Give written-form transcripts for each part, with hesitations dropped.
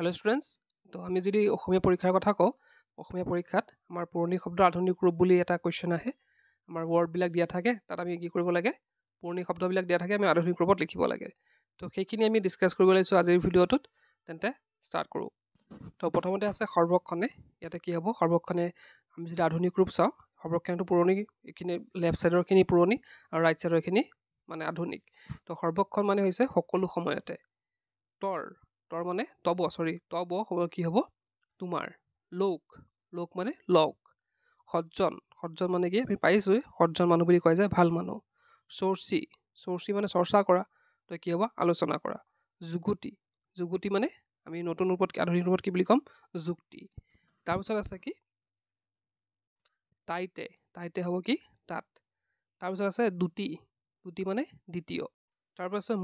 Hello' students. তো আমি যদি অসমীয়া পৰীক্ষাৰ কথা কওঁ, অসমীয়া পৰীক্ষাত আমাৰ পুৰণি শব্দ আধুনিক ৰূপ বুলি এটা কুৱেশ্যন আহে। আমাৰ ৱৰ্ডবিলাক দিয়া থাকে, তাত আমি কি কৰিব লাগে, পুৰণি শব্দবিলাক দিয়া থাকে, আমি আধুনিক ৰূপত লিখিব লাগে। তো সেইখিনি আমি ডিছকাছ কৰিব লাগিছোঁ আজিৰ ভিডিঅ'টোত। তেন্তে ষ্টাৰ্ট কৰোঁ। তো প্ৰথমতে আছে সৰ্বক্ষণে। ইয়াতে কি হ'ব, সৰ্বক্ষণে আমি যদি আধুনিক ৰূপ চাওঁ, সৰ্বক্ষণটো পুৰণি, এইখিনি লেফ্ট ছাইডৰখিনি পুৰণি আৰু ৰাইট ছাইডৰখিনি মানে আধুনিক। তো সৰ্বক্ষণ মানে হৈছে সকলো সময়তে। তৰ মানে তব হ'ব কি হ'ব, তোমাৰ। লোক মানে লগ। সজ্জন মানে কি, আমি পাইছোঁৱেই, সজ্জন মানুহ বুলি কয় যে ভাল মানুহ। চৰ্চি মানে চৰ্চা কৰা, তো কি হ'ব, আলোচনা কৰা। যুগুতি মানে আমি নতুন ৰূপত আধুনিক ৰূপত কি বুলি ক'ম, যুক্তি। তাৰপিছত আছে কি, তাইতে হ'ব কি, তাত। তাৰপিছত আছে দুটি মানে দ্বিতীয়। তাৰপিছত আছে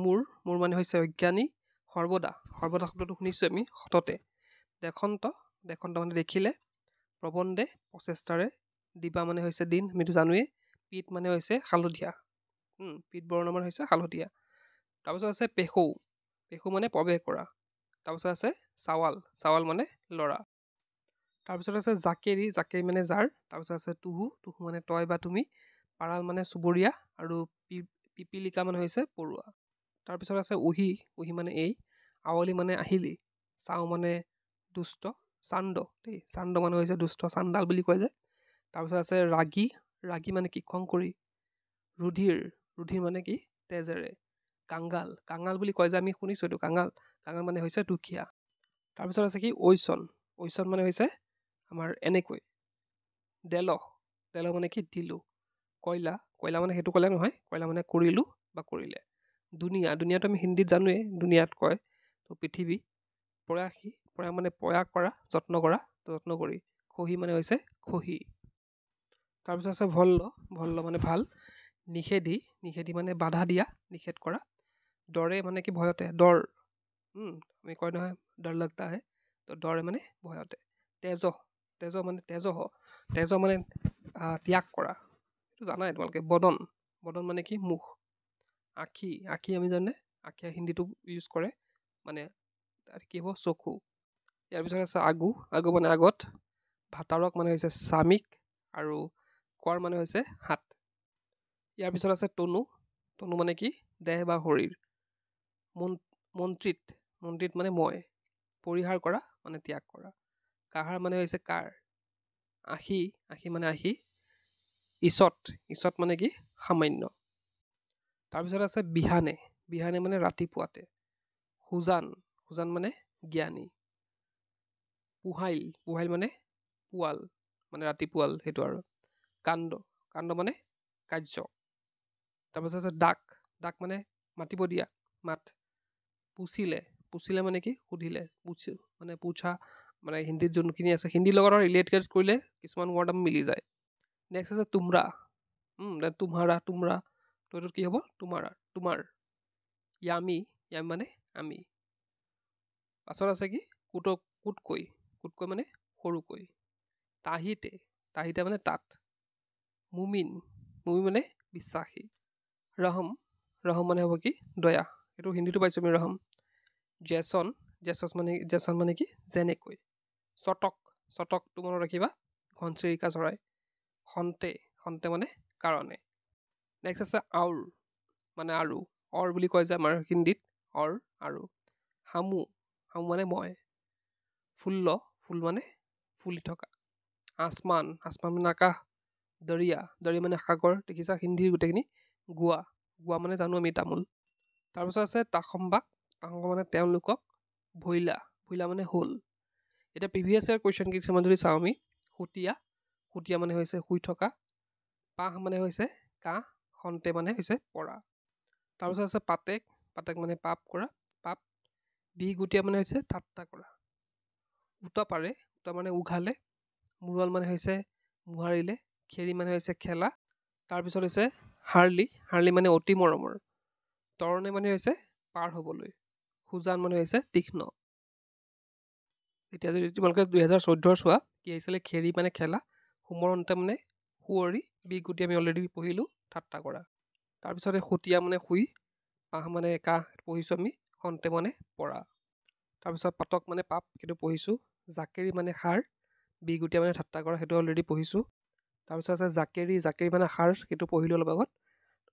মোৰ মানে হৈছে অজ্ঞানী। সৰ্বদা শব্দটো শুনিছোঁ আমি, সততে। দেশন্ত মানে দেখিলে। প্ৰবন্ধে প্ৰচেষ্টাৰে। দিবা মানে হৈছে দিন, আমিতো জানোৱেই। পিত মানে হৈছে হালধীয়া। পিত বৰ্ণ মানে হৈছে হালধীয়া। তাৰপিছত আছে পেশৌ মানে প্ৰৱেশ কৰা। তাৰপিছত আছে চাৱাল মানে ল'ৰা। তাৰপিছত আছে জাকেৰি মানে যাৰ। তাৰপিছত আছে তুহু মানে তই বা তুমি। পাৰাল মানে চুবুৰীয়া, আৰু পিপিলিকা মানে হৈছে পৰুৱা। তাৰপিছত আছে উহি মানে এই। আৱলি মানে আহিলি। চাও মানে দুষ্ট। চাণ্ড মানে হৈছে দুষ্ট, চাণ্ডাল বুলি কয় যে। তাৰপিছত আছে ৰাগী মানে কি, খংখৰি। ৰুধিৰ মানে কি, তেজেৰে। কাঙাল বুলি কয় যে, আমি শুনিছোঁ এইটো, কাঙাল মানে হৈছে দুখীয়া। তাৰপিছত আছে কি, ঐচন মানে হৈছে আমাৰ এনেকৈ। দেলহ মানে কি, দিলোঁ। কয়লা মানে সেইটো ক'লে নহয়, কয়লা মানে কৰিলোঁ বা কৰিলে। দুনিয়াটো আমি হিন্দীত জানোৱেই, দুনিয়াত কয়, তো পৃথিৱী। প্ৰয়াসী মানে প্ৰয়াস কৰা, যত্ন কৰা, যত্ন কৰি। খহি মানে হৈছে খহি। তাৰপিছত আছে ভল্ল মানে ভাল। নিষেধি মানে বাধা দিয়া, নিষেধ কৰা। ডৰে মানে কি, ভয়তে। আমি কয় নহয়, ডৰ লগতা হে, তো ডৰে মানে ভয়তে। তেজ মানে ত্যাগ কৰা, এইটো জানাই তোমালোকে। বদন মানে কি, মুখ। আখি আমি জানে, আখি হিন্দীটো ইউজ কৰে, মানে কি হ'ব, চকু। ইয়াৰ পিছত আছে আগু মানে আগত। ভাতাৰক মানে হৈছে স্বামীক, আৰু কোৱাৰ মানে হৈছে হাত। ইয়াৰ পিছত আছে তনু মানে কি, দেহ বা শৰীৰ। মন্ত্ৰীত মানে মই। পৰিহাৰ কৰা মানে ত্যাগ কৰা। কাহাৰ মানে হৈছে কাৰ। আশী মানে আশী। ঈচত মানে কি, সামান্য। তাৰপিছত আছে বিহানে মানে ৰাতিপুৱাতে। সুজান মানে জ্ঞানী। পুহাইল মানে পুৱাল, মানে ৰাতিপুৱাল, সেইটো আৰু। কাণ্ড মানে কাৰ্য। তাৰপিছত আছে ডাক মানে মাতিব দিয়া, মাত। পুছিলে মানে কি, সুধিলে। মানে পুছা মানে হিন্দীত যোনখিনি আছে, হিন্দীৰ লগত ৰিলেটেড কৰিলে কিছুমান ৱৰ্ড আমি মিলি যায়। নেক্সট আছে তুমৰা। তুমহাৰা তো এইটোত কি হ'ব, তোমাৰ। য়ামি মানে আমি। পাছত আছে কি, কুটকৈ মানে সৰুকৈ। তাহিতে মানে তাত। মুমিন মানে বিশ্বাসী। ৰহম মানে হ'ব কি, দয়া, এইটো হিন্দীটো পাইছোঁ আমি, ৰহম। জেচন মানে কি, যেনেকৈ। চটকটো মনত ৰাখিবা, ঘনচিৰিকা চৰাই। খন্তে মানে কাৰণে। নেক্সট আছে আউৰ মানে আৰু। বুলি কয় যে আমাৰ হিন্দীত, আৰু। হামু মানে মই। ফুল মানে ফুলি থকা। আসমান মানে আকাশ। দৰিয়া মানে সাগৰ, দেখিছা হিন্দীৰ গোটেইখিনি। গোৱা মানে জানো আমি তামোল। তাৰপিছত আছে তাসম্বাক মানে তেওঁলোকক। ভৈলা মানে হ'ল। এতিয়া প্ৰিভিয়াছ ইয়াৰ কুৱেশ্যন কিছুমান যদি চাওঁ আমি, সুতীয়া মানে হৈছে শুই থকা। পাহ মানে হৈছে কাহ। খন্তে মানে হৈছে পৰা। তাৰপিছত আছে পাতেক মানে পাপ কৰা, পাপ। বিহগুটীয়া মানে হৈছে ঠাট্টা কৰা। উটা মানে উঘালে। মূৰাল মানে হৈছে মোহাৰিলে। খেৰি মানে হৈছে খেলা। তাৰপিছত হৈছে হাৰলি মানে অতি মৰমৰ। তৰণে মানে হৈছে পাৰ হ'বলৈ। সুজান মানে হৈছে তীক্ষ্ণ। এতিয়া যদি তোমালোকে 2014 চোৱা, কি আহিছিলে, খেৰি মানে খেলা। সুমৰন্তে মানে শুৱৰি। বিহগুটি আমি অলৰেডি পঢ়িলোঁ, ঠাট্টা কৰা। তাৰপিছতে সুতীয়া মানে শুই। পাহ মানে কাহ পঢ়িছোঁ আমি। খন্তে মানে পৰা। তাৰপিছত পাতক মানে পাপ, সেইটো পঢ়িছোঁ। জাকেৰি মানে সাৰ, বিগুটীয়া মানে ঠাট্টা কৰা, সেইটো অলৰেডি পঢ়িছোঁ। তাৰপিছত আছে জাকেৰি, জাকেৰি মানে সাৰ, সেইটো পঢ়িলোঁ অলপ আগত।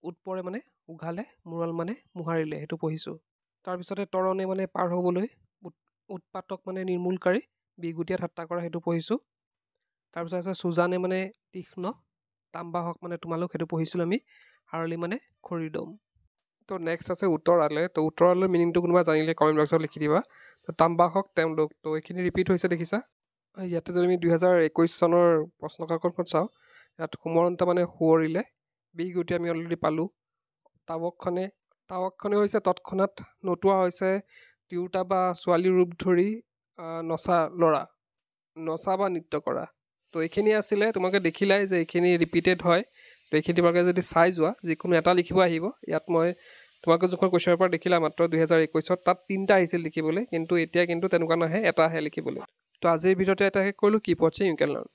উৎপৰে মানে উঘালে, মূৰাল মানে মোহাৰিলে, সেইটো পঢ়িছোঁ। তাৰপিছতে তৰণে মানে পাৰ হ'বলৈ, উৎপাতক মানে নিৰ্মূলকাৰী, বিগুটীয়া ঠাট্টা কৰা, সেইটো পঢ়িছোঁ। তাৰপিছত আছে সুজানে মানে তীক্ষ্ণ, তাম্বাহক মানে তোমালোক, সেইটো পঢ়িছিলোঁ আমি। হাৰলি মানে খৰিদম। তো নেক্সট আছে উত্তৰালে। তো উত্তৰালৰ মিনিংটো কোনোবা জানিলে কমেণ্ট বক্সত লিখি দিবা। তো তাম্বাহক তেওঁলোক, তো এইখিনি ৰিপিট হৈছে দেখিছা। ইয়াতে যদি আমি 2021 চনৰ প্ৰশ্নকাকতখন চাওঁ, ইয়াত সোমৰন্ত মানে সোঁৱৰিলে, বিগুটি আমি অলৰেডি পালোঁ। তাৱকখনে হৈছে তৎক্ষণাত নটোৱা হৈছে তিৰোতা বা ছোৱালীৰ ৰূপ ধৰি নচা ল'ৰা, নচা বা নৃত্য কৰা। তো এইখিনি আছিলে, তোমালোকে দেখিলাই যে এইখিনি ৰিপিটেড হয়। তো এইখিনি তোমালোকে যদি চাই যোৱা, যিকোনো এটা লিখিব আহিব। ইয়াত মই তোমালোকে যোনখন কুৱেশ্যন পেপাৰ দেখিলা মাত্ৰ 2021, তাত 3টা আহিছিল লিখিবলৈ, কিন্তু এতিয়া কিন্তু তেনেকুৱা নাহে, এটা আহে লিখিবলৈ। তো আজিৰ ভিডিঅ'তে এটা শেষ কৰিলোঁ। কিপ ৱাচিং, ইউ কেন লাৰ্ণ।